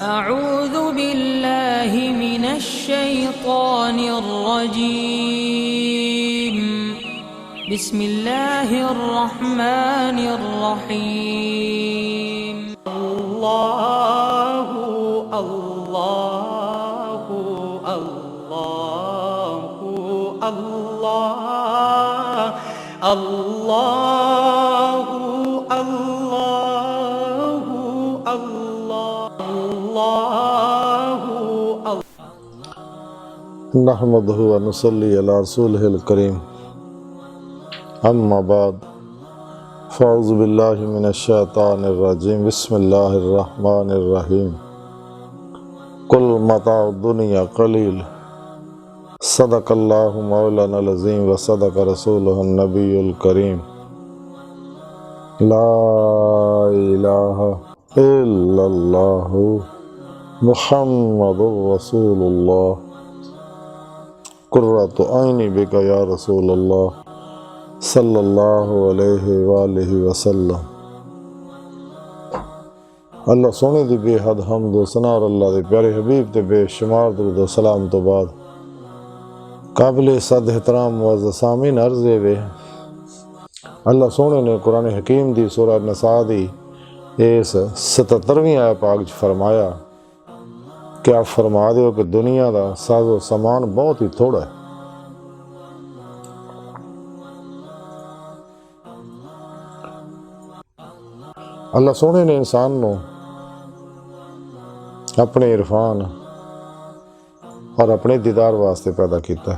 أعوذ بالله من الشيطان الرجيم بسم الله الرحمن الرحيم الله الله الله الله الله الله الله नहमदहु व नुसल्ली अला रसूलिहिल करीम अम्मा बाद फ़अऊज़ु बिल्लाहि मिनश शैतानिर रजीम बिस्मिल्लाहिर रहमानिर रहीम कुल मताउद दुनिया क़लील सदक़ल्लाहु मौलानल अज़ीम व सदक़ रसूलुहुन नबियुल करीम ला इलाहा इल्लल्लाहु मुहम्मदुर रसूलुल्लाह कुर्रतु ऐनी बिका या रसूलल्लाह सल्लल्लाहु अलैहि वालिहि वसल्लम। अल्लाह सोने दी बेहद हम्द व सना और अल्लाह दे प्यारे हबीब ते बेशुमार दुरूद व सलाम तो बाद काबिल सद एहतराम मुअज़्ज़ज़ सामीन अर्ज़ वे अल्लाह सोने ने कुरान हकीम दी सूरह नसा दी इस 77वीं आयत पाक च फरमाया कि आप फरमा दो कि दुनिया का साजो समान बहुत ही थोड़ा है। अल्लाह सोने ने इंसान को अपने इरफान और अपने दीदार वास्ते पैदा किया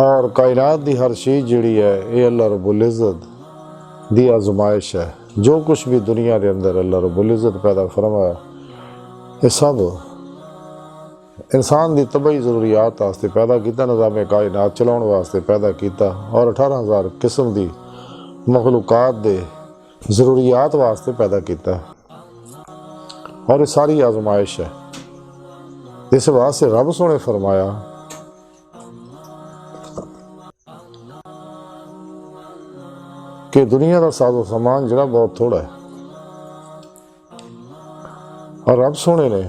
और कायनात की हर चीज़ जिहड़ी है ये अल्लाह रब्बुल इज़्ज़त दी आजमाइश है। जो कुछ भी दुनिया के अंदर अल्लाह रब्बुल इज़्ज़त पैदा फरमाया ये सब इंसान की तबई ज़रूरियात वास्ते पैदा किया, निज़ाम कायनात चलाने वास्ते पैदा किया और 18,000 किस्म की मखलूक़ात दे ज़रूरियात वास्ते पैदा किया और ये सारी आजमाइश है। इस वास्ते रब सोने फरमाया कि दुनिया का साजो समान जरा बहुत थोड़ा है और रब सोने ने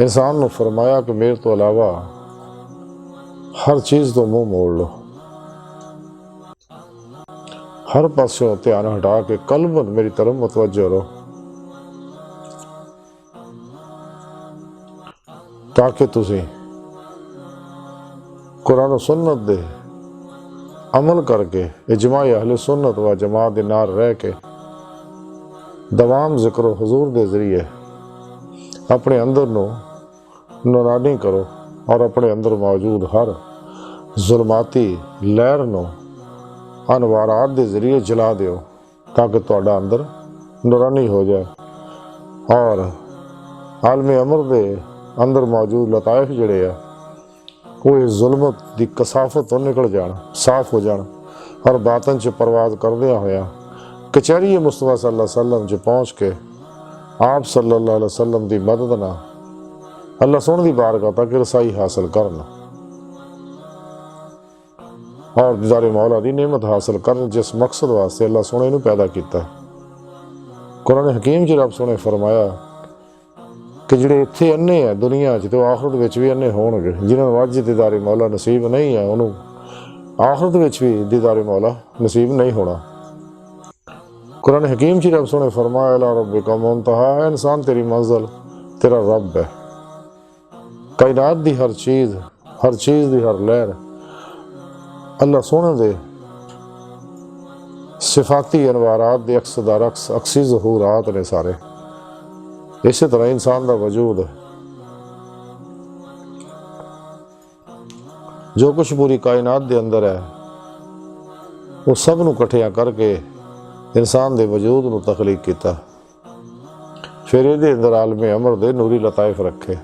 इंसान को फरमाया कि मेरे तो अलावा हर चीज़ तो मुंह मोड़ लो, हर पासों ध्यान हटा के कल्बन मेरी तरफ मुतवज्जो रहो ताकि तुसी कुरान और सुन्नत दे अमल करके इजमा अहले सुन्नत व जमात दे नाल रह के दवाम जिक्र हुजूर दे जरिए अपने अंदर नो नूरानी करो और अपने अंदर मौजूद हर जुल्माती लहर नो अनवारात दे जरिए जला दो ताकि तुहाडा अंदर नूरानी हो जाए और आलमे अमर दे अंदर मौजूद लताइफ जड़े है वो इस जुल्मत की कसाफत तो निकल जान, साफ हो जान और बातन च परवाज करदिया होया कचहरी मुस्तफा सल्लल्लाहु अलैहि वसल्लम च पहुँच के आप सल्लल्लाहु अलैहि वसल्लम की मदद ना अल्लाह सोने की बारगाह तक रसाई हासिल करना और दीदारे मौला की नेमत हासिल करन जिस मकसद वास्ते अल्लाह सोने नूं पैदा किया। कुरान हकीम च रब सोने फरमाया कि जिहड़े इत्थे अन्ने है दुनिया च तो आखरत विच भी अन्ने होणगे, जिन्होंने अज दीदारे मौला नसीब नहीं है उन्होंने आखरत विच भी दीदारे मौला नसीब नहीं होना। कुरान हकीम च रब सोने फरमाया ला रब्बिका मुंतहा, इंसान तेरी मंजिल तेरा रब है। कायनात की हर चीज़ की हर लहर अल्लाह सोने दे सिफाती अनवारात दे अक्सदार अक्सी ज़हूरात ने सारे। इसी तरह इंसान का वजूद जो कुछ पूरी कायनात के अंदर है वो सब नूं इकट्ठिया करके इंसान के वजूद नूं तखलीक किया, फिर ये अंदर आलमे अमर दे नूरी लताइफ रखे।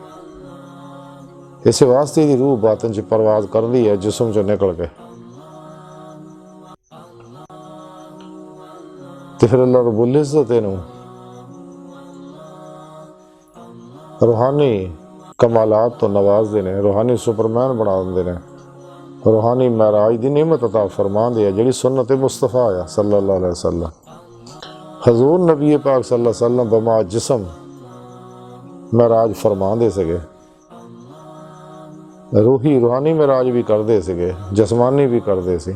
इस वास्ते दी रूह बातन च परवाज करती है जिस्म चो निकल के तो फिर अल्लाह रब्बुल इज़्ज़त इहनूं रूहानी कमालात तो नवाजते हैं, रूहानी सुपरमैन बना देंगे ने, रूहानी महराज की नेमत अता फरमा दी है जिहड़ी सुन्नत मुस्तफा आ सल्लल्लाहु अलैहि वसल्लम। हजूर नबी पाक सल्लल्लाहु अलैहि वसल्लम बमा जिसम महराज फरमा दे सके, रूही रूहानी महराज भी करते सके, जसमानी भी करते सी।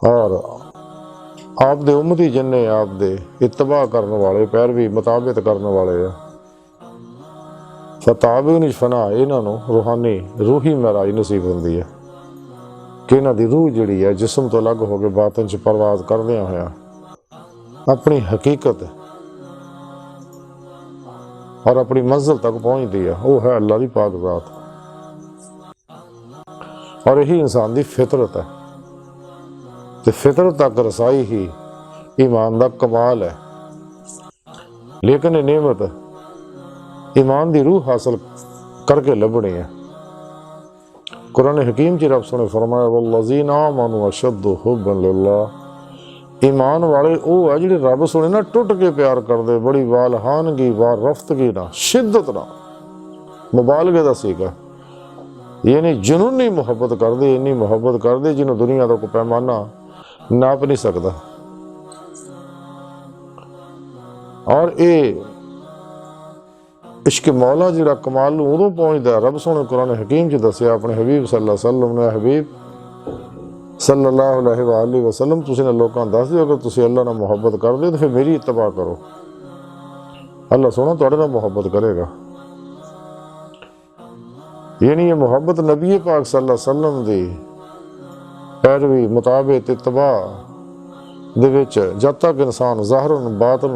और आप दे उम्मती जिन्ने आप दे इत्तबा करने वाले, पैरवी मुताबित करने वाले है, फताबिन फना इन्हों रूहानी रूही महराज नसीब होंदी है कि इन्हों की रूह जिहड़ी है जिसम तो अलग हो के बातन च परवाज करदियां होया अपनी हकीकत और अपनी मंजिल तक पहुँचती है, वो है अल्लाह की पाक ज़ात। और यही इंसान की फितरत है, तो फितरत तक रसाई ही ईमान का कमाल है। लेकिन ये नेमत ईमान की रूह हासिल करके लभनी है। कुरान हकीम च रब ने फरमाया वल्लज़ीना आमनू अशद्दु हुब्बन लिल्लाह, ईमान वाले वो है जिहड़े रब सुने ना टुट के प्यार करते, बड़ी वालहानगी वार रफ्तगी ना शिद्दत ना मुबालगे का सीगा, यानी जुनूनी मुहब्बत करते, इन्नी मुहब्बत करते जिन्होंने दुनिया का कोई पैमाना नाप नहीं सकता। और ये इश्क मौला जिहड़ा कमाल नूं उदों पहुँचता, रब सोने कुरान हकीम च दसिया अपने हबीब सल्लल्लाहु अलैहि वसल्लम ने, हबीब सल्लल्लाहु अलैहि वसल्लम तुसीं ने लोकां दस दिओ अगर तुसीं अल्लाह नाल मुहब्बत करदे तो फिर मेरी इत्तबा करो, अल्लाह सोना तुहाडे नाल मुहब्बत करेगा। यानी ये मुहब्बत नबी पाक सल्लल्लाहु अलैहि वसल्लम दी पैरवी मुताबिक इत्तबा दे विच जद तक इंसान ज़ाहरन बातन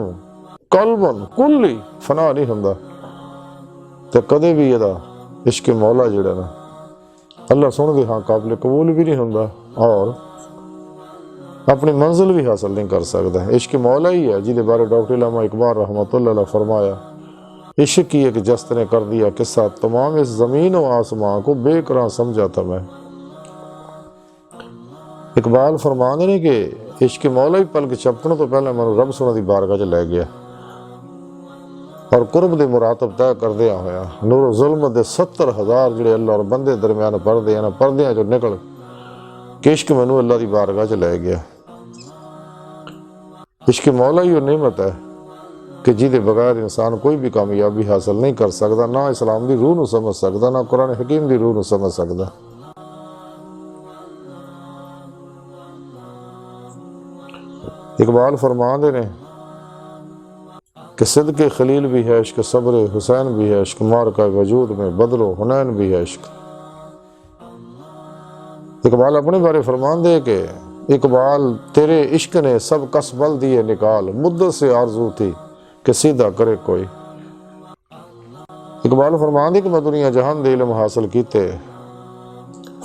कल्बन कुल्ली फना नहीं हुंदा तो कदे भी इहदा इश्क मौला जिहड़ा ना अल्लाह सुन दे हाँ काबिल कबूल भी नहीं हुंदा और अपनी मंजिल भी हासिल नहीं कर सकता। इश्क मौला ही है जिहदे बारे डॉक्टर अल्लामा इकबाल रहमतुल्लाह अलैह फरमाया, इश्क की एक जस्त ने कर दिया किस्सा तमाम इस ज़मीन व आसमां को बेकरार समझा था मैं। इकबाल फरमाते ने कि इश्क मौला ही पलक छपण तो पहले मैं रब सोना दी बारगाह च लै गया और कुरब दे मुरातब तय करदिया होया नूर जुल्म दे 70,000 जिहड़े अल्लाह और बंदे दरम्यान पढ़दे हैं ना पर्दियां चों निकल के इश्क मैनू अल्लाह दी बारगाह च लै गया। इश्क मौला ही वो नेमत है कि जिहदे बगैर इंसान कोई भी कामयाबी हासिल नहीं कर सकता, ना इस्लाम की रूह नूं समझ सकता, ना कुरान हकीम की रूह नूं समझ सकता। इकबाल फरमाते ने कि सिद्क़े खलील भी है इश्क, सब्र हुसैन भी है इश्क, मार का वजूद में बदलो हुनैन भी है इश्क। इकबाल अपने बारे फरमाते कि इकबाल तेरे इश्क ने सब कस बल दिए निकाल, मुद्दत से आरजू थी कि सीधा करे कोई। इकबाल फरमाते कि मैं दुनिया जहान दे इल्म हासिल कीते,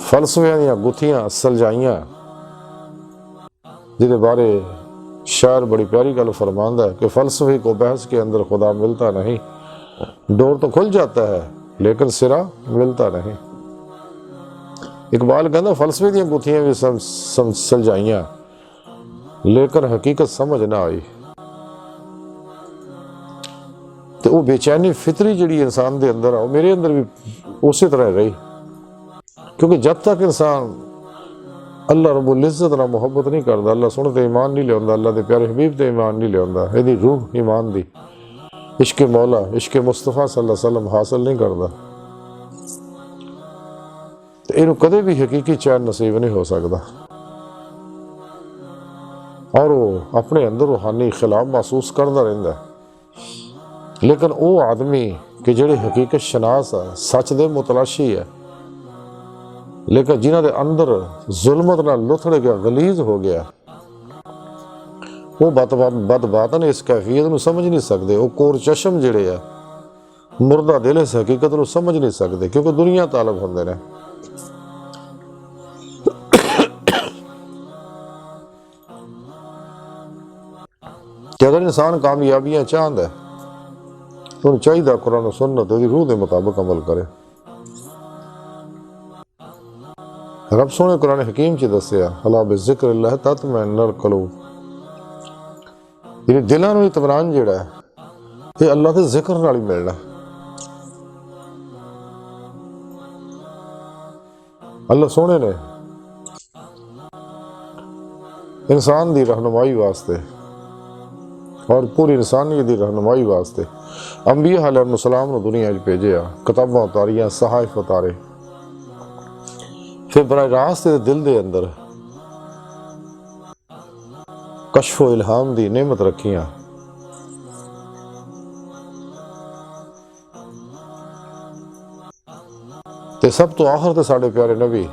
फलसफियां दियां गुत्थियां सलझाइयां, जिहदे बारे शायर बड़ी प्यारी गल फरमांदा है कि फलसफे को बहस के अंदर खुदा मिलता नहीं, डोर तो खुल जाता है लेकिन सिरा मिलता नहीं। इकबाल कहता फलसफे दी गुत्थियां भी सलझाइयां लेकिन हकीकत समझ ना आई, तो वो बेचैनी फितरी जिहड़ी इंसान दे अंदर आ मेरे अंदर भी उसी तरह रही, क्योंकि जब तक इंसान अल्लाह रब्बुल इज़्ज़त नाल मुहब्बत नहीं करता, अल्लाह सुन ते ईमान नहीं लियाउंदा, अल्लाह दे प्यारे हबीब ते ईमान नहीं लियाउंदा, इहदी रूह ईमान दी इश्क मौला इश्क मुस्तफा सल्लल्लाहु अलैहि वसल्लम हासिल नहीं करता, तो इहनूं कदे भी हकीकी चैन नसीब नहीं हो सकता। और वो अपने अंदर रूहानी खिलाफ महसूस करता रहिंदा, लेकिन वो आदमी कि जिहड़े हकीकत शनास है, सच दे मुतलाशी है, लेकिन जिन्हां दे अंदर जुल्मत नाल लुथड़ गया, गलीज हो गया, वो बदबातन इस कैफियत नूं समझ नहीं सकते। वो कोर चशम जिहड़े है मुर्दा दिल इस हकीकत नूं समझ नहीं सकते, क्योंकि दुनिया तालब हुंदे ने। कि अगर इंसान कामयाबियां चाहता है तो उन्हें चाहिए कुरान और सुन्नत दी रूह के मुताबिक अमल करे। रब सोने कुरान हकीम च दसिया अला बिज़िक्रिल्लाह तत्मइन्नुल क़ुलूब, यानी दिलों नूं इत्मीनान जिहड़ा है ये अल्लाह के जिक्र नाल ही मिलना। अल्लाह सोने ने इंसान की रहनुमाई वास्ते और पूरी इंसानियत की रहनुमाई वास्ते अंबिया अलैहिस्सलाम नूं दुनिया भेजिया, किताबां उतारियां, सहाइफ उतारे, फिर बराह रास्त दिल के अंदर कशफो इल्हाम की नेमत रखियां। ते सब तो आखिर ते साडे प्यारे नबी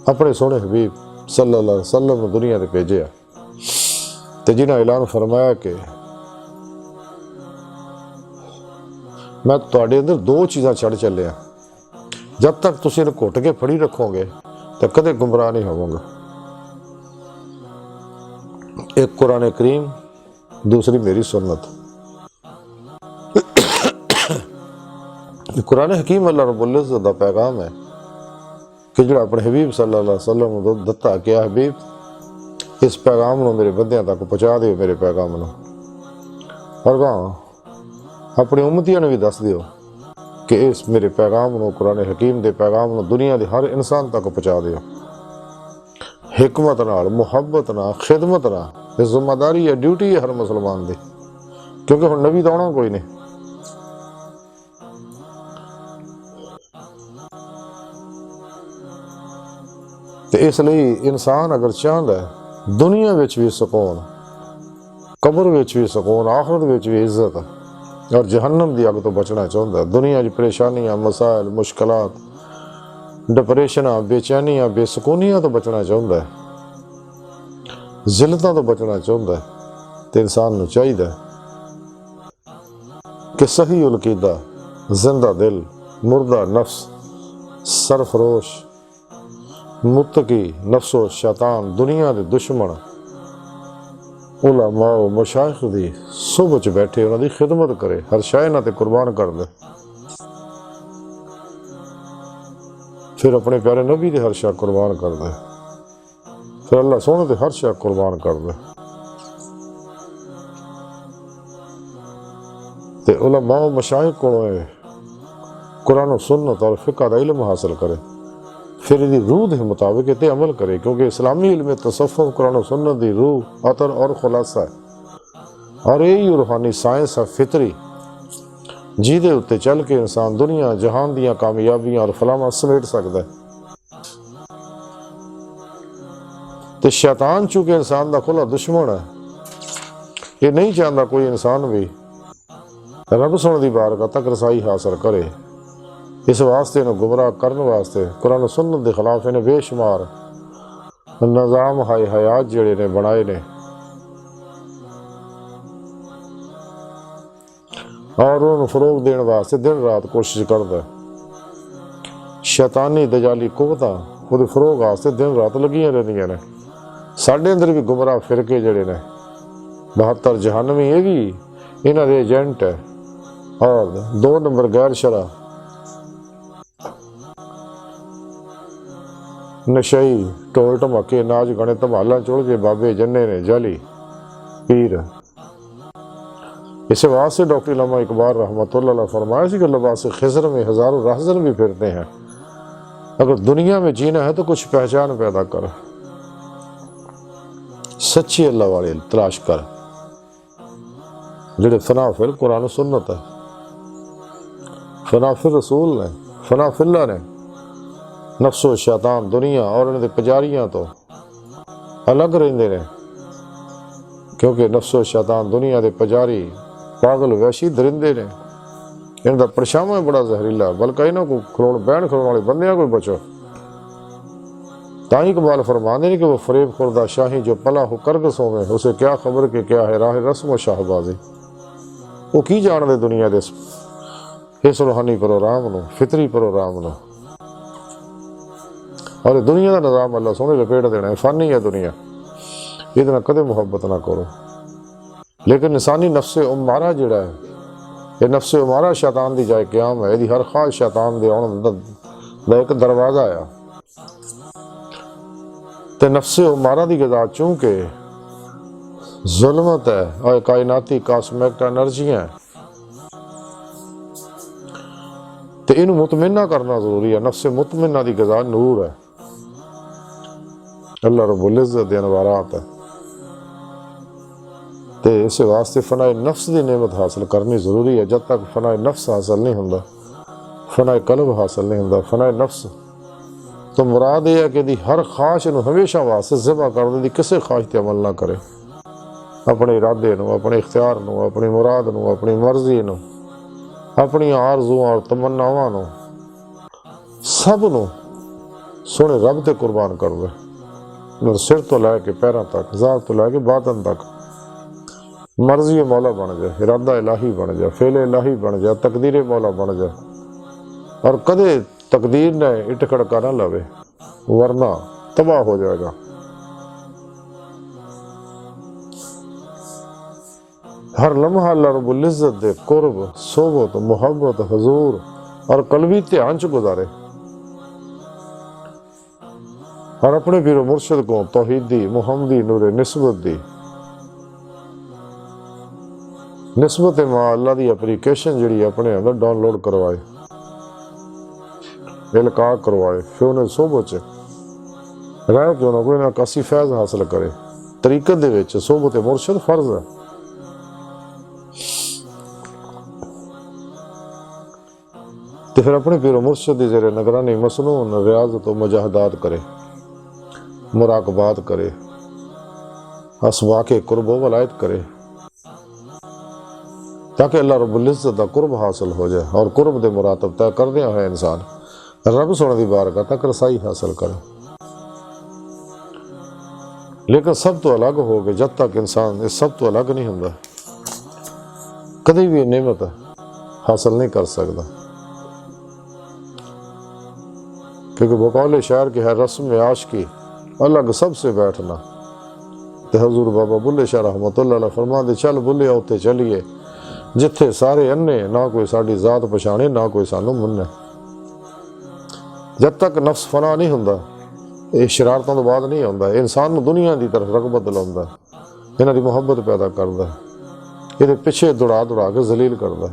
अपने सोहने हबीब सल्लल्लाहु अलैहि वसल्लम नूं दुनिया ते भेजिया, ते जिन्हां ऐलान फरमाया कि मैं तुहाडे अंदर दो चीज़ां छड़ चलिया, जब तक तुसीं इन्हूं घुट के फड़ी रखोगे तो कदे गुमराह नहीं होवोगे। एक कुरान करीम, दूसरी मेरी सुन्नत। कुरान हकीम अल्लाह रब्बुल इज़्ज़त दा पैगाम है कि जो अपने हबीब सल्लल्लाहु अलैहि वसल्लम नूं दत्ता कि हबीब इस पैगाम नूं मेरे बंदियां तक पहुँचा दिओ, मेरे पैगाम नूं, और कहाँ अपने उम्मतियों ने भी दस दिओ कि इस मेरे पैगाम नूं, कुरान हकीम दे पैगाम नूं दुनिया के हर इंसान तक पहुँचा दिओ, हिकमत नाल, मुहब्बत नाल, खिदमत नाल। ये जिम्मेदारी है, ड्यूटी है हर मुसलमान की, क्योंकि हुण नबी तो आउणा कोई नहीं। तो इसलिए इंसान अगर चाहता है दुनिया विच भी सुकून, कब्र विच भी सुकून, आखिरत विच भी इज्जत और जहन्नम की अग तो बचना चाहता है, दुनिया की परेशानियां, मसाइल, मुश्किलात, डिप्रेशन, बेचैनियां, बेसकूनियां तो बचना चाहता है, जिल्लतां तो बचना चाहता है, तो इंसान को चाहिए कि सही उलकीदा, जिंदा दिल, मुर्दा नफ्स, सरफरोश, मुत्तकी, नफ्सो शैतान, दुनिया के दुश्मन, उलमा मशाइख दी सुबह च बैठे उन्होंने खिदमत करे, हर शाय ना ते कुर्बान कर दे, फिर अपने प्यारे नबी दे हर शाह कुर्बान कर दे, फिर अल्लाह सोने ते हर शाह कुर्बान कर दे। ते उलमा मशाइख कोलों कुरान सुन्नत और फिक़ह दा इल्म हासिल करे, फिर इसकी रूह के मुताबिक इतने अमल करे, क्योंकि इस्लामी इल्म तसव्वुफ कुरान सुन्नत की रूह, अतर और खुलासा है, और यही रूहानी साइंस है फितरी, जिहदे उत्ते चल के इंसान दुनिया जहान दियां कामयाबियां और फलाहां समेट सकता है। तो शैतान चूंकि इंसान का खुला दुश्मन है, ये नहीं चाहता कोई इंसान भी रब सोने की बारगाह तक रसाई हासिल करे। इस वास्ते इन्हें गुमराह करने वास्ते कुरान सुन्नत के खिलाफ इन्हें बेशुमार निज़ाम हाय हयात जिहड़े ने बनाए ने, और उन्होंने फरोग देने वास्ते दिन रात कोशिश करता है। शैतानी दजाली कुवतां उहदे फरोग वास्ते दिन रात लगियां रहिंदियां ने। साडे अंदर भी गुमराह फिरके जिहड़े ने 72 जहानवी, ये भी इन्हां दे एजेंट है, और 2 नंबर गैर शरा नशई, ढोल ढमाके, नाच गाने, धमाला चुड़ के बाबे जन्ने ने जाली पीर। इस वास्ते डॉक्टर अल्लामा इकबाल रहमतुल्लाह अलैह फरमाया कि लिबास खिज़र में हज़ारों रहज़न भी फिरते हैं, अगर दुनिया में जीना है तो कुछ पहचान पैदा कर, सच्ची अल्लाह वाले तलाश कर, जेड़े फना फिल कुरान सुन्नत है, फना फिल रसूल ने, फना फिल्ला ने, नफ्सो शैतान दुनिया और उन्हें पुजारियां तो अलग रहिंदे ने, क्योंकि नफ्सो शैतान दुनिया के पुजारी पागल वैशी दरिंदे ने, इनका परछावां बड़ा जहरीला, बल्कि इन्हों को बहन खलोण वाले बंदियां को बचो। ताई इकबाल फरमाते हैं कि वो फरेब खुर्दा शाही जो पला हो कर सोवे, उसे क्या खबर कि क्या है राह रस्म शाहबाजी। वो की जानते दुनिया के इस रूहानी प्रोग्राम नूं, फितरी प्रोग्राम नूं, और दुनिया का निज़ाम अल्लाह सोने लपेट देना है, फानी है दुनिया, ये कदे मुहब्बत ना करो। लेकिन इंसानी नफ्से उमारा जिहड़ा है, ये नफ्से उमारा शैतान की जाए क्याम है, यदि हर ख्वाहिश शैतान दे आउण दा एक दरवाज़ा आया। तो नफ्से उमारा की गज़ा चूंकि जुल्मत है और कायनाती कास्मिक एनर्जियां है, तो इन मुतमिना करना जरूरी है। नफ्से मुतमिना की गज़ा नूर है, अल्लाह रब्बुल इज़्ज़त दे अनवारात है। तो इस वास्ते फनाए नफ्स की नेमत हासिल करनी ज़रूरी है। जब तक फनाए नफ्स हासिल नहीं होंदा, फनाए कल्ब हासिल नहीं होंदा। फनाए नफ्स तो मुराद यह है कि दी हर ख्वाहिश नूं हमेशा वास्ते ज़िबा कर दे, किसी ख्वाहिश ते अमल ना करे। अपने इरादे नूं, अपने इख्तियार नूं, अपनी मुराद नूं, अपनी मर्जी नूं, अपनी आरज़ुआं और तमन्नावां नूं, सब नूं सोहणे रब ते कुर्बान कर दे। सिर तो लैके पैरों तक, ज़ात तो लैके बातन तक मर्जी मौला बन जाए, इरादा इलाही बन जाए, फेल इलाही बन जाए, तकदीर मौला बन जाए। और कदे तकदीर ने इट खड़का ना लवे, वरना तबाह हो जाएगा। हर लम्हा अल्लाह रब्बुल इज़्ज़त दे कुर्ब, सोबत, मुहब्बत, हुजूर और कल्बी ध्यान च गुजारे। और अपने पीरो मुर्शद को तौहीदी, मुहम्मदी नूरे निस्बत दी, निस्बत मां अल्लाह दी एप्लीकेशन जिहड़ी अपने अंदर डाउनलोड करवाए, इल्का करवाए, फिर उन्हें सोबत च रह के उन्हें कोई ना कासी फैज़ हासिल करे। तरीकत दे विच सोबत मुर्शद फर्ज है। तो फिर अपने पीरो मुर्शद की ज़ेरे निगरानी मसनून रियाज़त और मुजाहदात करे, मुराकबात करे, असवाके कुर्ब वलायत करे, ताकि अल्लाह रब्बुल इज़्ज़त दा कुर्ब हासिल हो जाए। और कुर्ब दे मुरातब तय करदियां होए इंसान रब सोने दी बारगाह तक रसाई हासिल करे। लेकिन सब तो अलग हो गए, जब तक इंसान इस सब तो अलग नहीं होंदा, कभी भी नेमत हासिल नहीं कर सकता। क्योंकि बकौल शायर की है रस्म आश की अलग सबसे बैठना। तो हजूर बाबा बुल्ले शाह रहमतुल्लाह अलैह फरमाते, चल बुल्ले उत्ते चलिए जिथे सारे अन्ने, ना कोई साड़ी जात पछाणे, ना कोई सानू मुन्ने। जब तक नफ्स फना नहीं होंदा, ये शरारतों तो बाद नहीं होंदा, इंसान नूं दुनिया की तरफ रगबत दिलाउंदा, इन्हां दी मुहब्बत पैदा करदा, ये पिछे दौड़ा दौड़ा के जलील करदा।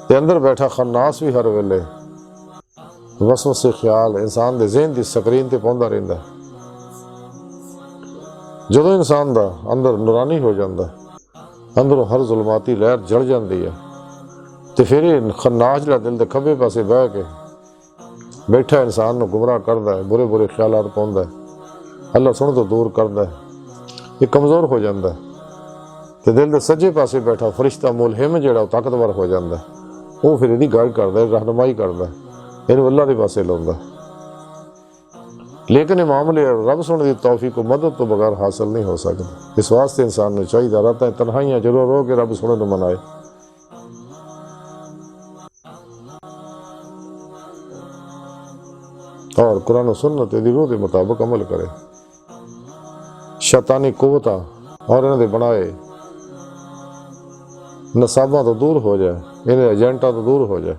ते अंदर बैठा खन्नास भी हर वेले वसवसे ख्याल इंसान दे ज़हन दी स्क्रीन ते पाउंदा रहिंदा। जदों इंसान दा अंदर नूरानी हो जांदा, अंदरों हर जुलमाती लहर जड़ जाती है, तो फिर खन्नास जिहड़ा दिल के खब्बे पासे बह के बैठा इंसान को गुमराह करता है, बुरे बुरे ख्यालात पाउंदा है, अल्लाह सुन तो दूर करता है, ये कमज़ोर हो जाता है। तो दिल के सज्जे पासे बैठा फरिश्ता मुलहिम जिहड़ा ताकतवर हो जाता है, वो फिर इसकी गाइड करता है, रहनुमाई करता है, इन्हूं अल्लाह के पासे लाउंदा। लेकिन ये मामले रब सुनने की तौफीक को मदद तो बगैर हासिल नहीं हो सकता। इस वास्ते इंसान ने चाहिए रातां तन्हाइयां जरूर रो के रब सुनने मनाए। और कुरान और सुन्नत दी रूह के मुताबिक अमल करे। शैतानी कुव्वतां और इन्हां दे बनाए नसाबां तो दूर हो जाए, इन्हें एजेंटा तो दूर हो जाए,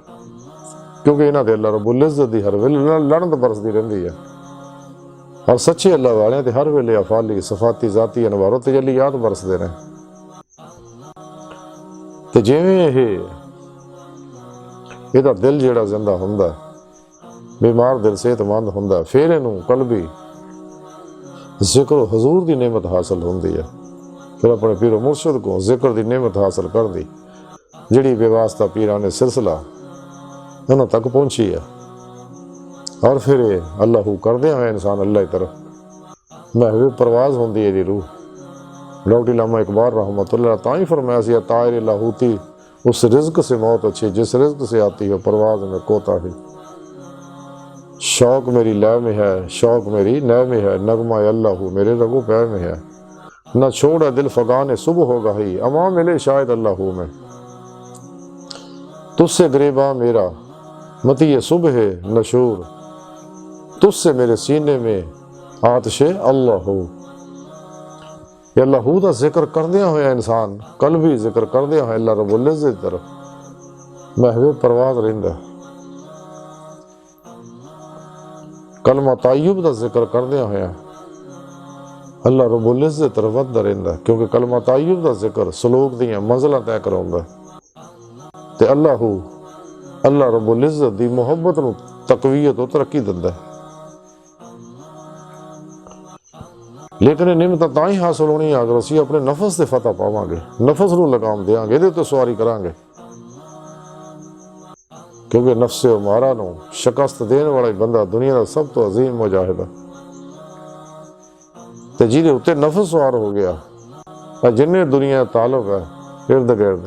क्योंकि इन्हां दे अल्लाह रब्बुल इज़्ज़त दी हर वेले लड़न बरसदी रहिंदी है। और सच्चे अल्लाह वाले ते हर वेले अफाली सफाती जाती अनवारों तजल्लियात बरसदे ने। ते जिवें इहदा दिल जिहड़ा जिंदा हुंदा, बीमार दिल सेहतमंद हुंदा, फिर इनू कल्बी जिक्र हजूर की नेमत हासिल होंदी है। फिर अपने पीरो मुर्शद को जिक्र की नेमत हासिल कर दी, जिहड़ी बेवास्ता पीराने सिलसिला उन्होंने तक पहुंची है। और फिर अल्लाह करदे हुए इंसान अल्लाह की तरफ महवी परवाज होंदी है जी रूह। डॉक्टर इलामा इकबाल रहमतुल्लाह तां ही फरमाया सी, तायर लाहूती उस रिज्क से मौत अच्छी जिस रिज्क से आती है परवाज में कोताही। शौक मेरी लय में है, शौक मेरी नय में है, नगमा अल्लाह मेरे रगो पै में है, न छोड़ा दिल फगाने सुबह होगा ही अमा मिले शायद अल्लाह में। तुझसे गिरेबा मेरा मती ये सुबह है नशूर, तुझसे मेरे सीने में आतिशे अल्लाह हो। अल्लाह का जिक्र करदिया होया इंसान कल भी जिक्र करदिया होया अल्लाह रब्बुल इज़्ज़त की तरफ महवे परवाज रहिंदा। कलमा ताय्युब का जिक्र करदिया होया अल्लाह रब्बुल इज़्ज़त की तरफ वधदा रहिंदा, क्योंकि कलमा ताय्युब का जिक्र सलूक दीयां मंज़िलां तय कराउंदा ते अल्लाह रब्बुल इज़्ज़त की मुहब्बत नूं तकवीयत और तरक्की दिंदा। लेकिन ये निमत तां ही हासिल होनी है अगर असीं अपने नफस ते फतह पावांगे, नफस नूं लगाम देंगे, इहदे ते सवारी करांगे। क्योंकि नफ्से उमारा नूं शिकस्त देने वाला बंदा दुनिया का सब तो अजीम मुजाहिद है। ते जिहदे उत्ते नफस सवार हो गया, जिन्ने दुनिया ताल्लुक है इर्द गिर्द,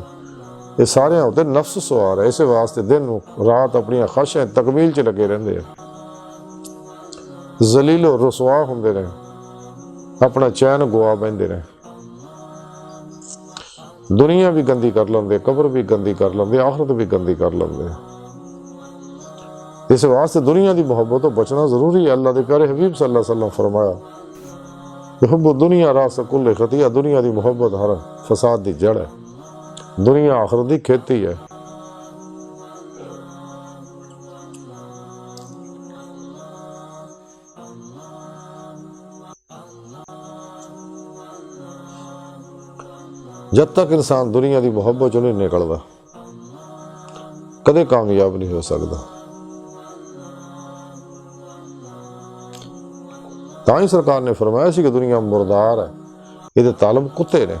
ये सारे उत्ते नफ्स सवार है। इस वास्ते दिन रात अपनी ख्वाहिशां तकमील च लगे रहंदे हैं, जलीलो रसवा हुंदे ने, अपना चैन गुआ बहिंदे ने। दुनिया भी गंदी कर लेंदे, कब्र भी गंदी कर लेंदे, आखिरत भी गंदी कर लेंदे। इस वास्ते दुनिया की मोहब्बत तो बचना जरूरी है। अल्लाह के प्यारे हबीब सल्लल्लाहु अलैहि वसल्लम फरमाया, हुब्बु दुनिया रास कुल्ले खतिया, दुनिया की मोहब्बत हर फसाद की जड़ है। दुनिया आखिरत की खेती है। जब तक इंसान दुनिया की मोहब्बत चों नहीं निकलता, कदे कामयाब नहीं हो सकता। तां ही सरकार ने फरमाया सी कि दुनिया मुर्दार है, ये तालब कुत्ते ने।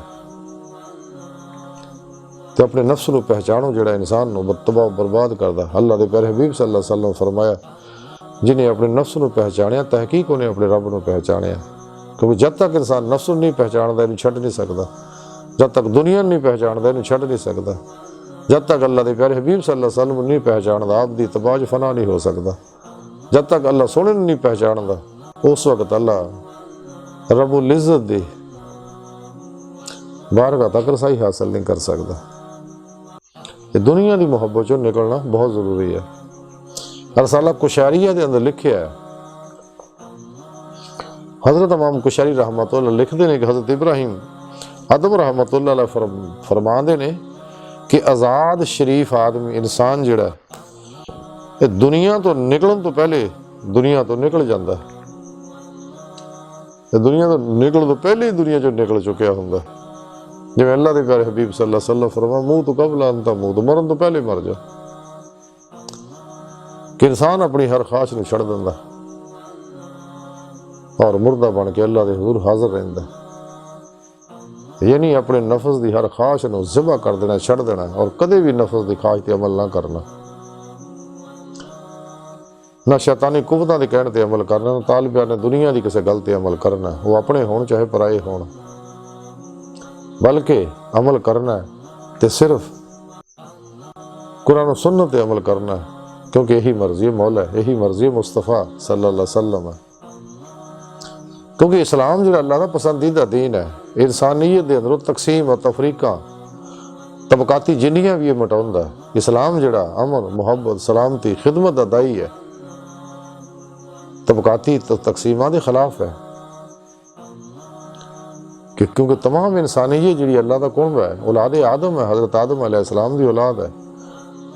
तो अपने नफ्स नूं पहचानो जिहड़ा इंसान नूं तबाह बर्बाद करदा। अल्लाह के प्यारे हबीब सल्लल्लाहु अलैहि वसल्लम फरमाया, जिन्हें अपने नफ्स नूं पहचानिया तहकीक उन्हें अपने रब नूं पहचानिया। क्योंकि जब तक इंसान नफ्स नूं नहीं पहचानदा इहनूं छड्ड नहीं सकदा, जब तक दुनिया नहीं पहचानदा इहनूं छड्ड नहीं सकदा, जब तक अल्लाह के प्यारे हबीब सल्लल्लाहु अलैहि वसल्लम नहीं पहचानदा आप दी तबाह फना नहीं हो सकदा। जब तक अल्लाह सोहणे नूं नहीं पहचानदा उस वक्त अल्लाह रब्बुल इज़्ज़त दी बारगाह तक रसाई हासिल नहीं कर सकदा। ये दुनिया की मोहब्बत चों निकलना बहुत जरूरी है। रसाला कुशारिया के अंदर लिखिया है, हजरत इमाम कुशारी रहमतुल्लाह लिखते हैं कि हजरत इब्राहिम अदब रहमतुल्लाह फरमाते ने कि आज़ाद शरीफ आदमी इंसान जिहड़ा ये दुनिया तो निकलन तो पहले दुनिया तो निकल जाता है। दुनिया तो निकल तो पहले ही दुनिया चो निकल चुकिया होंगे। जिवें अल्लाह के प्यारे हबीब सल्लल्लाहु अलैहि वसल्लम फरमाया, मुँह तो कबल अंता मुँह तो मरन तो पहले मर जा। कि इंसान अपनी हर ख्वाहिश नूं छड़ दिंदा और मुर्दा बन के अल्लाह के हुजूर हाजिर रहिंदा। यानी अपने नफस की हर ख्वाहिश नूं ज़िबा कर देना, छड़ देना और कदे भी नफस की ख्वाहिश ते अमल ना करना, ना शैतानी कुवतां दे कहण ते अमल करना, ना तालिबां ने दुनिया की किसी गल ते अमल करना, वो अपने होण चाहे पराए होण, बल्कि अमल करना है तो सिर्फ कुरान सुन्नत ते अमल करना है। क्योंकि यही मर्जी मौला है, यही मर्जी मुस्तफ़ा सल्लल्लाहु अलैहि वसल्लम है। क्योंकि इस्लाम जो अल्लाह का पसंदीदा दीन है, इंसानियत के अंदरों तकसीम और तफरीका तबकाती जिन्नियां भी मिटाउंदा है। इस्लाम जिहड़ा अमन मुहब्बत सलामती खिदमत दा दाई है, तबकाती तकसीमां के खिलाफ है। क्योंकि तमाम इंसानियत जी अल्लाह का कुंभ है, औलाद आदम है, हज़रत आदम अलैहिस्सलाम की औलाद है,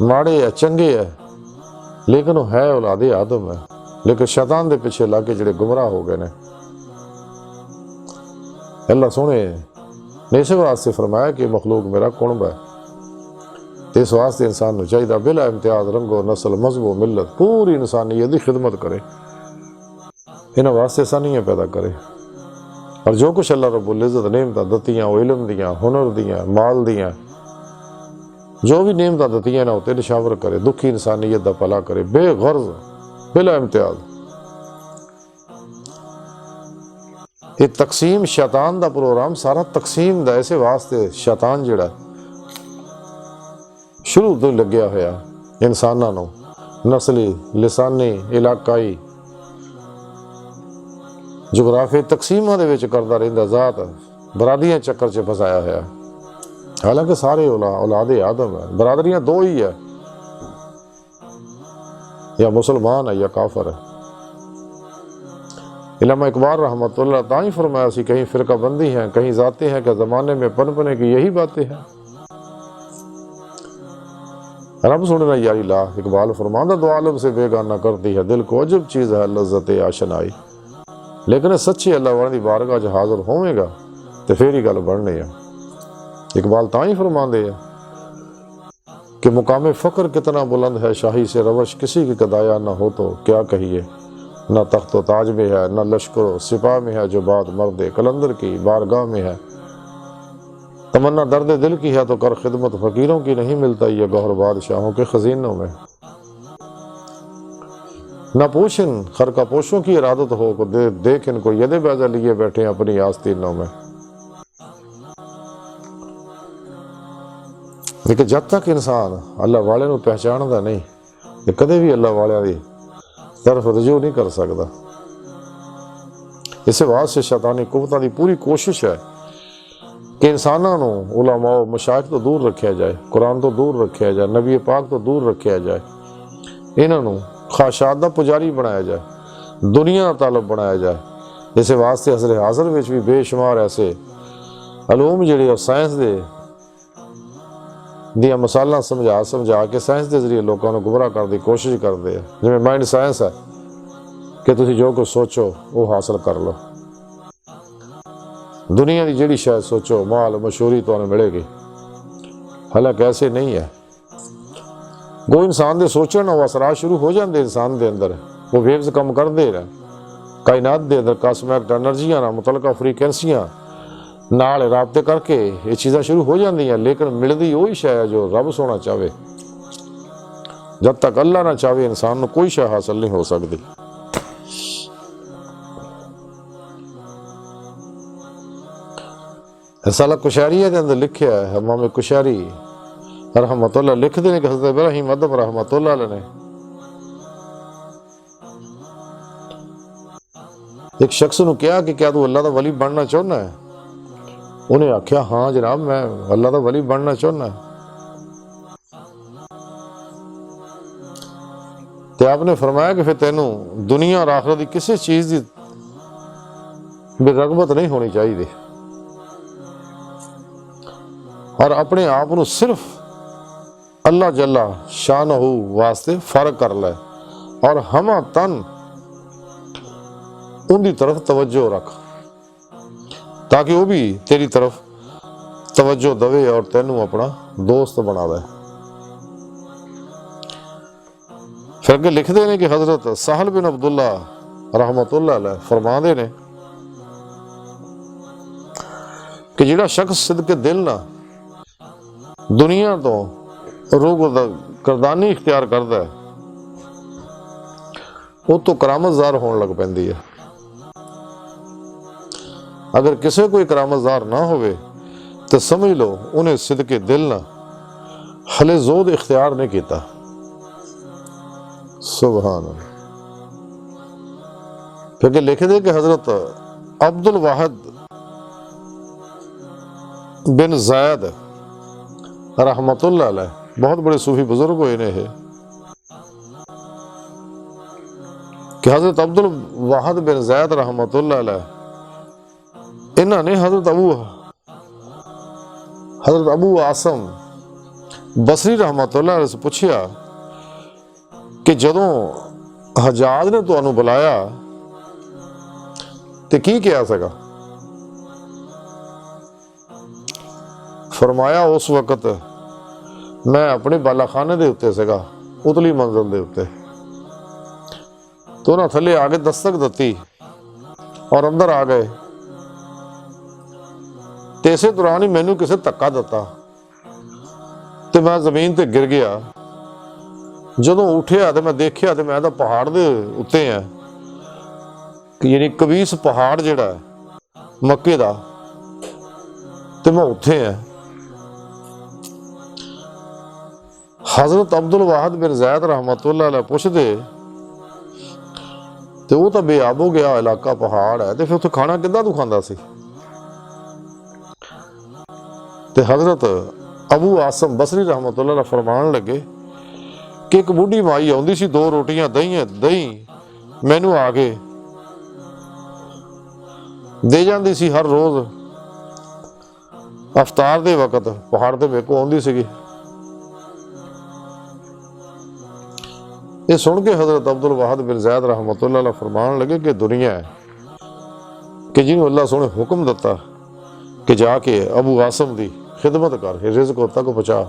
माड़े है चंगे है लेकिन वो है औलाद आदम है। लेकिन शैतान के पिछे ला के जिहड़े गुमराह हो गए ने, अल्लाह सोहने ने इस वास्ते फरमाया कि मखलूक मेरा कुंभ है। तो इस वास्ते इंसान को चाहिए बिला इम्तियाज रंगो नस्ल मजहबो मिलत पूरी इंसानियत की खिदमत करे, इन्होंने वास्ते आसानियाँ पैदा करे। और जो कुछ अल्लाह रब्बुल इज़्ज़त नेमतां दतियां, वो इलम दियां, हुनर दियां, माल दियां, जो भी नेमतां दतियां ना उत्ते निशावर करे, दुखी इंसानियत दा भला करे, बेगर्ज बिला इम्तियाज। ये तकसीम शैतान दा प्रोग्राम सारा तकसीम दा, इस वास्ते शैतान जिहड़ा शुरू तो लग्या होया इंसानां नूं नस्ली, लिसानी, इलाकाई, जोग्राफी तकसीमां दे विच करदा रहिंदा, जात बरादरियां चक्कर च फसाया होया। हालांकि सारे औलाद आदम है, बरादरियां दो ही है, या मुसलमान है या काफर है। इल्लामा इकबाल रहमतुल्लाह ताई फरमाया सी, कहीं फिरका बंदी है, कहीं जाते हैं कि ज़माने में पनपने की यही बातें हैं। रब सुनना यारी ला इकबाल फरमांदा, दो आलम से बेगाना करती है दिल को अजब चीज़ है लज़्ज़त आशनाई। लेकिन सच्ची अल्लाह वाले दी बारगाह च हाजिर होवेगा तो फिर ही गल बननी है। इकबाल ताई फरमांदे है कि मुकाम फ़क्र कितना बुलंद है, शाही से रवश किसी की कदाया ना हो तो क्या कहिए, न तख्त व ताज में है, न लश्कर व सिपा में है, जो बात मर्द कलंदर की बारगाह में है। तमन्ना दर्द दिल की है तो कर खिदमत फकीरों की, नहीं मिलता ये गौहर बादशाहों के खजीनों में। न पोशन खर का पोशों की इरादत हो को देख इनको यदे बैजा लिए बैठे अपनी आस्तीनों में। लेकिन जब तक इंसान अल्लाह वाले नूं पहचानदा नहीं, ते कदे भी अल्लाह वाले दी तरफ रजू नहीं कर सकता। इस वास्ते शैतानी कुव्वतां दी पूरी कोशिश है कि इंसानों नूं उलमा मशाइख तो दूर रखा जाए, कुरान तो दूर रखा जाए, नबी पाक तो दूर रखा जाए, इन्हां नूं ख्वाहिशात दा पुजारी बनाया जाए, दुनिया दा तालब बनाया जाए। इस वास्ते असर हाज़र विच भी बेशुमार ऐसे अलूम जिहड़े साइंस दे दियां मसाला समझा के साइंस के जरिए लोगों को गुमराह करने की कोशिश करते हैं। जिवें माइंड साइंस है कि तुसीं जो कुछ सोचो वो हासिल कर लो, दुनिया की जिहड़ी शायद सोचो माल मशहूरी तुहानूं मिलेगी, हालांकि ऐसे नहीं है। वो इंसान दे सोचण वो असरात शुरू हो जाते इंसान के अंदर, वो वेव्स कम करते हैं कायनात के अंदर, कास्मिक एनर्जियां नाल मुतलका फ्रीकुएंसियां नाल राबते करके ये चीज़ां शुरू हो जांदियां। लेकिन मिलती वही शै है जो रब सोना चाहे। जब तक अल्लाह ना चाहे इंसान को कोई शै हासिल नहीं हो सकती। रसाला कुशैरिया के अंदर लिखा है, इमाम कुशैरी रहमतुल्लाह लिखते हैं कि हज़रत इब्राहीम अदम रहमतुल्लाह अलैह ने एक शख्स नूं कहा कि क्या तू अल्लाह दा वली बनना चाहुंदा है? उन्हें आख्या हाँ जनाब मैं अल्लाह दा वली बनना चाहुंदा। ते आपने फरमाया कि फिर तेनू दुनिया और आखिरत की किसी चीज की बेरगबत नहीं होनी चाहिए और अपने आप को सिर्फ अल्लाह जल्ला शानहू वास्ते फर्क कर ले और हमा तन उनकी तरफ तवज्जो रख ताकि वो भी तेरी तरफ तवज्जो दवे और तेनू अपना दोस्त बना दे। फिर अगे लिखते हैं कि हजरत साहल बिन अब्दुल्ला रहमतुल्लाह अलैह फरमाते ने कि जिहड़ा शख्स सिद्के दिल ना दुनिया तो रोग करदानी इख्तियार करता है वो तो करामतजार होने लग पैंदी है। अगर किसी कोई करामतजार ना होवे तो समझ लो उन्हें सिद्के दिल ना हले जोद इख्तियार नहीं किया। सुभान अल्लाह। क्योंकि लिखे दे कि हजरत अब्दुल वाहिद बिन ज़ैद रहमतुल्लाह अलैह बहुत बड़े सूफी बुजुर्ग हुए ने है कि हजरत अब्दुल वाहिद बिन ज़ैद रहमतुल्लाह अलैह इन्होंने हजरत अबू आसम बसरी रहमतुल्लाह अलैह से पूछा कि जदों हजाज ने तुहानू बुलाया तो की कहा सका? फरमाया उस वक्त मैं अपने बालाखाने के उत्ते सगा उतली मंजिल के उत्ते, तो उन्हें थले आके दस्तक दी और अंदर आ गए। तो इस दौरान ही मैनू किसी धक्का दिता तो मैं जमीन ते गिर गया। जदों उठिया तो मैं देखिया तो मैं तो पहाड़ के उत्ते है यानी कबीस पहाड़ जिहड़ा है मक्के दा, तो मैं उत्थे है। हजरत अब्दुल वाहिद बिन ज़ैद रहमतुल्लाह अलैह पुछदे तो वो तो बेआब हो गया इलाका पहाड़ है तो फिर उत्थे खाना किद्दां तू खांदा सी? ते हजरत अबू आसम बसरी रहमतुल्लाह अलैह फरमान लगे कि एक बूढ़ी माई आउंदी सी, दो रोटियां दही मैनू आके दे जाती सी हर रोज अफतार दे वक्त पहाड़ ते मेरे को आउंदी सीगी। ये सुन के हजरत अब्दुल वाहिद बिन ज़ैद रहमतुल्लाह अलैह फरमान लगे कि दुनिया है कि जिन्होंने अल्लाह सोने हुक्म दिता कि जाके अबू आसम की खिदमत कर, रिज़्क़ तक पहुंचा।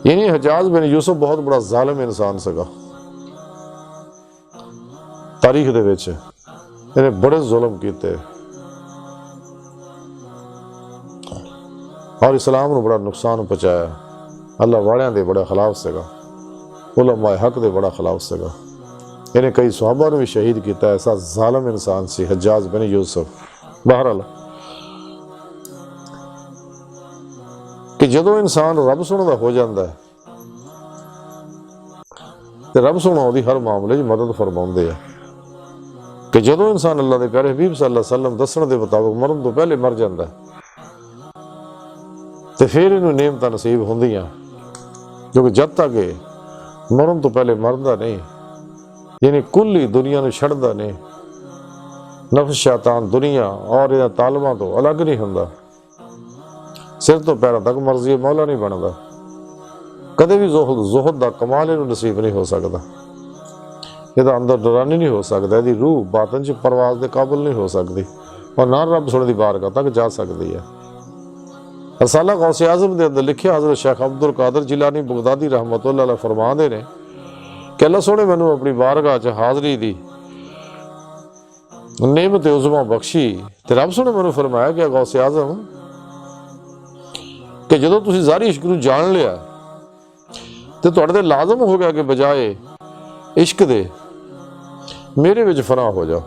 यानी हजाज बिन यूसुफ बहुत बड़ा जालिम इंसान सगा। तारीख दे विच इन्हें बड़े जुल्म कीते और इस्लाम नूं बड़ा नुकसान पहुँचाया। अल्लाह वालियां दे बड़ा खिलाफ सीगा, उलमाए हक दे बड़ा खिलाफ सीगा। इन्हें कई सहाबा नूं भी शहीद किया। ऐसा जालिम इंसान सी हज्जाज बिन यूसुफ। बहरहाल कि जदों इंसान रब सोने दा हो जाता है तो रब सोना उहदी हर मामले च मदद फरमाउंदे आ। कि जदों इंसान अल्लाह दे प्यारे हबीब सल्लल्लाहु अलैहि वसल्लम दस्सण दे मुताबिक मरण तो पहले मर जाता है तो फिर इन्हूं नेमतां नसीब होंदियां, क्योंकि जब तक मरण तो पहले मरदा नहीं, यानी कुल ही दुनिया नूं छड्डदा नहीं, नफ्स शैतान दुनिया और इन्हां तालमां तो अलग नहीं हुंदा, सिर तो पैरों तक मर्जी मौला नहीं बनता। कदे भी जुहद दा कमाल इन्हूं नसीब नहीं हो सकता। ਇਹਦਾ अंदर डरानी नहीं हो सकता, ਇਹਦੀ रूह बातन च परवाज के काबिल नहीं हो सकती और ना रब सुने की बारगाह तक जा सकती है। रसाला गौसे आज़म के अंदर लिखिया हज़रत शेख अब्दुल कादिर जिलानी बगदादी रहमतुल्लाह अलैह फरमाते हैं कि अल्लाह सोने मैनू अपनी बारगाह च हाज़री दी नेमत उज़मा बख्शी तो रब सोने मैनू फरमाया कि गौसे आज़म कि जदों तुसीं ज़ाहिरी इश्क नूं जान लिया तो तुहाडे ते लाज़म हो गया कि बजाए इश्क दे मेरे विच फना हो जाओ।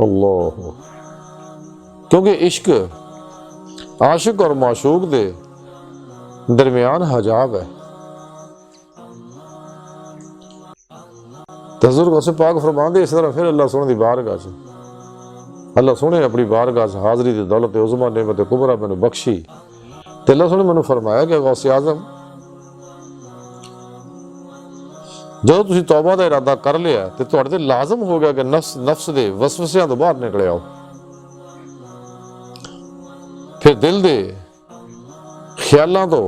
अल्लाह, क्योंकि इश्क आशिक और माशूक दे दरमियान हजाब है। हज़रत गौसे पाक फरमांदे इस तरह फिर अल्लाह सोने दी बारगाह च अल्लाह सोने अपनी बारगाह च हाज़री दी दौलत उज़मा नेमत कुबरा मैनू बख्शी ते अल्लाह सोने मैनू फरमाया कि गौसे आज़म जो तुसीं तौबा का इरादा कर लिया तो तुहाडे ते लाजम हो गया कि नफ्स दे वसवसियां तो बाहर निकले आओ, फिर दिल दे ख्यालों तो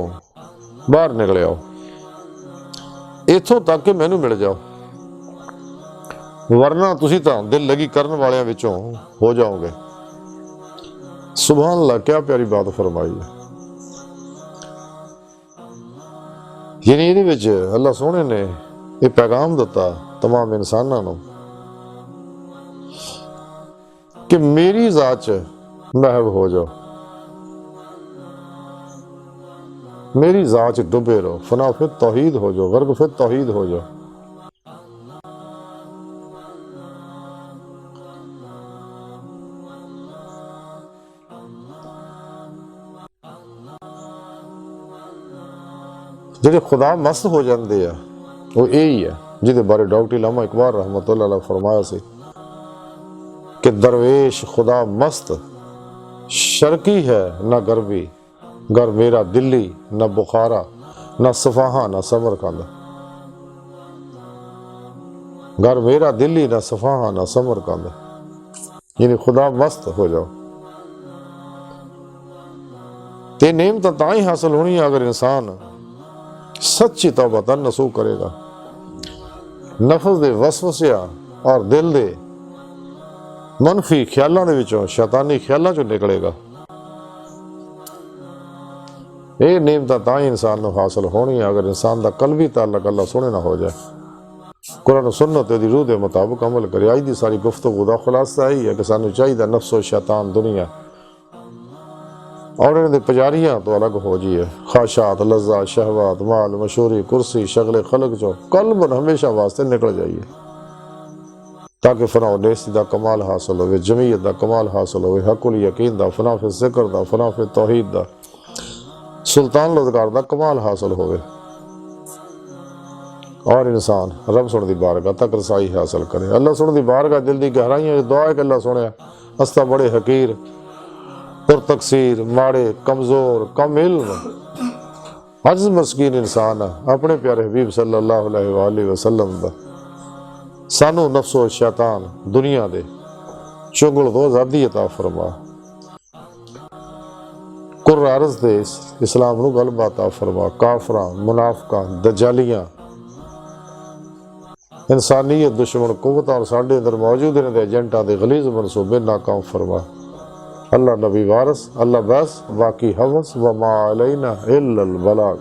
बाहर निकले आओ, इत्थों तक कि मैनू मिल जाओ, वरना तुसीं तां दिल लगी करन वालियां विचों हो जाओगे। सुभान अल्लाह, क्या प्यारी बात फरमाई है। यानी इहदे विच अल्लाह सोहणे ने ये पैगाम दिता तमाम इंसानों को कि मेरी जात च महव हो जाओ, मेरी जात च डुबे रहो, फना फिर तौहीद हो जाओ, गर्ग फिर तौहीद हो जाओ। जिहड़े खुदा मस्त हो जाते हैं वो यही है जिहदे बारे डॉक्टर इलामा इकबाल रहमतुल्लाह अलैह फरमाया सी कि दरवेश खुदा मस्त शर्की है न गरबी, गर मेरा दिल्ली न बुखारा न सफाहा न समरकंद, गर मेरा दिल्ली न सफाहा न समरकंद, यानी खुदा मस्त हो जाओ। ते नेमत तां ही हासिल होनी है अगर इंसान सच्ची तौबा तन नसूख करेगा, नफ्स दे वसवसिया और दिल दे मनफी ख्यालों के विचों शैतानी ख्यालों चों निकलेगा। ये नेमत तां ही इंसान को हासिल होनी है अगर इंसान का कल्बी ताल्लुक अल्लाह सोने ना हो जाए, कुरान सुन्नत दी रूह के मुताबिक अमल करे। अज की सारी गुफ्तगू का खुलासा यही है कि सानू चाहिए नफ्स और शैतान दुनिया और इन्हें पुजारियां तो अलग हो जाइए। ख्वाहिशात, लज्जा, शहवात, माल, मशहूरी, कुर्सी, शगले खलक चो कल्ब हमेशा वास्ते निकल जाइए ताकि फना नेस्ती का कमाल हासिल हो, जमीयत का कमाल हासिल हो, हकुल यकीन का, फना फिर जिक्र का, फना फिर तौहीद का, सुल्तान लदकार का कमाल हासिल हो और इंसान रब सुन दी बारगाह तक रसाई हासिल करे। अल्लाह सुन दी बारगाह दिल की गहराइयां दुआ है कि अल्लाह सुने अस्ता बड़े हकीर पुर तकसीर माड़े कमज़ोर कम इल्म अज्ज मस्कीन इंसान है अपने प्यारे हबीब सल्लल्लाहु अलैहि वसल्लम दा सानू नफ्सो शैतान दुनिया दे चुगल तो आज़ादी अता फरमा, कुर्र अर्ज़ दे इस्लाम नू गलबा अता फरमा, काफरां मुनाफिकां दज्जालियां इंसानियत दुश्मन कुव्वत और साढ़े अंदर मौजूद इन्हां दे एजेंटां दे गलीज़ मनसूबे नाकाम फरमा। अल्लाह नबी वारस, अल्लाह बस, बाकी हवस व मा अलैना इल्लल बलाग।